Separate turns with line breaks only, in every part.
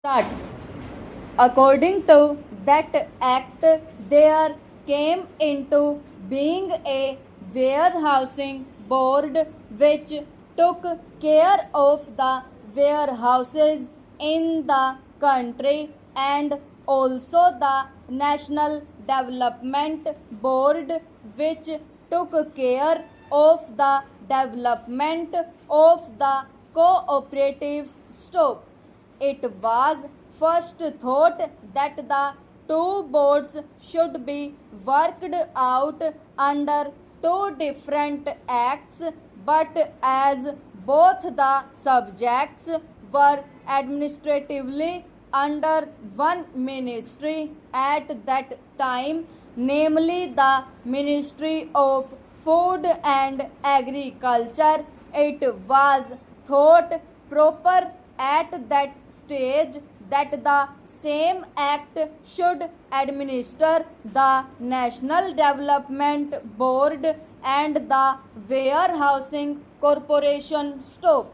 Start. According to that act, there came into being a warehousing board which took care of the warehouses in the country, and also the National Development Board which took care of the development of the cooperatives. Stop. It was first thought that the two boards should be worked out under two different acts, but as both the subjects were administratively under one ministry at that time, namely the Ministry of Food and Agriculture, it was thought proper at that stage that the same act should administer the National Development Board and the Warehousing Corporation. Stop.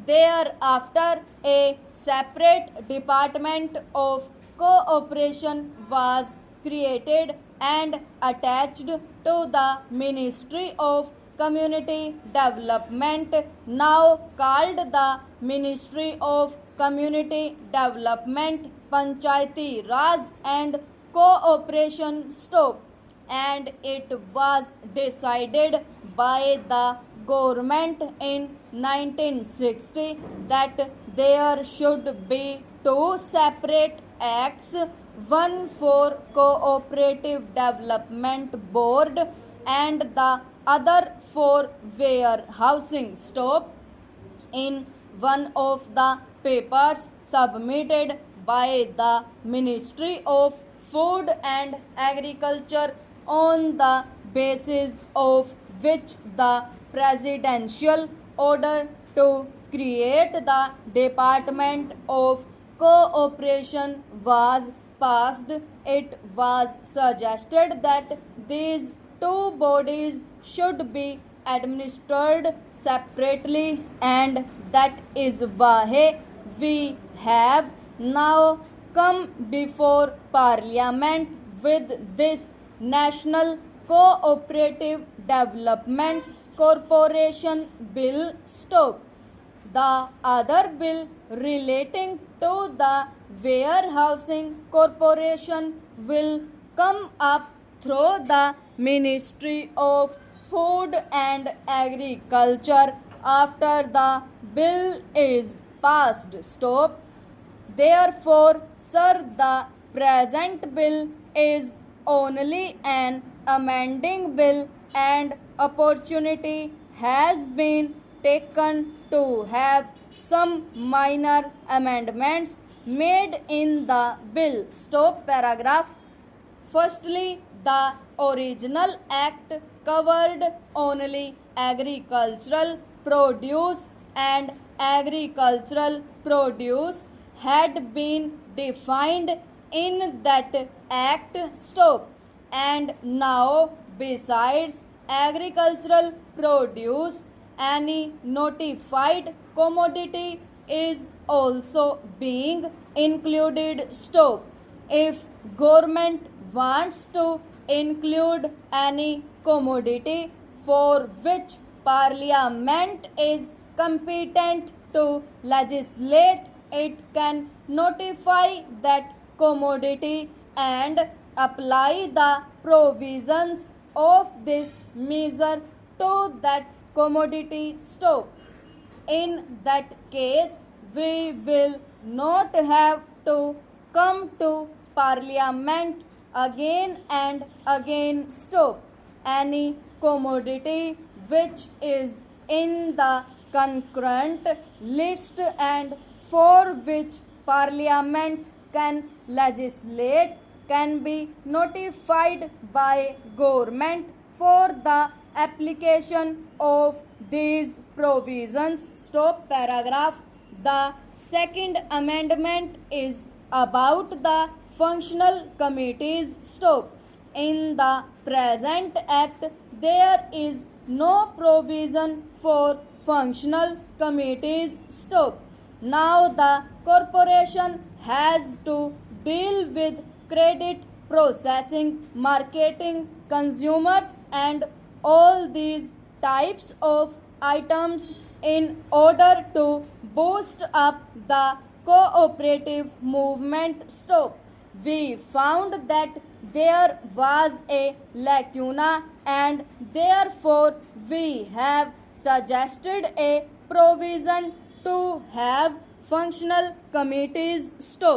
Thereafter, a separate department of cooperation was created and attached to the Ministry of Community Development, now called the Ministry of Community Development, Panchayati Raj and Cooperation. Stop. And it was decided by the government in 1960 that there should be two separate acts, one for Cooperative Development Board and the other for warehousing. Stop. In one of the papers submitted by the Ministry of Food and Agriculture, on the basis of which the presidential order to create the Department of Cooperation was passed, it was suggested that these two bodies should be administered separately, and that is why we have now come before Parliament with this National Cooperative Development Corporation Bill. Stop. The other bill relating to the Warehousing Corporation will come up through the Ministry of Food and Agriculture after the bill is passed. Stop. Therefore, sir, the present bill is only an amending bill, and opportunity has been taken to have some minor amendments made in the bill. Stop. Paragraph. Firstly, the original act covered only agricultural produce, and agricultural produce had been defined in that act. Stop. And now, besides agricultural produce, any notified commodity is also being included. Stop. If government wants to include any commodity for which Parliament is competent to legislate, it can notify that commodity and apply the provisions of this measure to that commodity. Stop. In that case, we will not have to come to Parliament again and again. Stop. Any commodity which is in the concurrent list and for which Parliament can legislate can be notified by government for the application of these provisions. Stop. Paragraph. The second amendment is about the functional committees. Stop. In the present act, there is no provision for functional committees. Stop. Now the corporation has to deal with credit processing, marketing, consumers, and all these types of items in order to boost up the cooperative movement stop. We found that there was a lacuna, and therefore we have suggested a provision to have functional committees stop.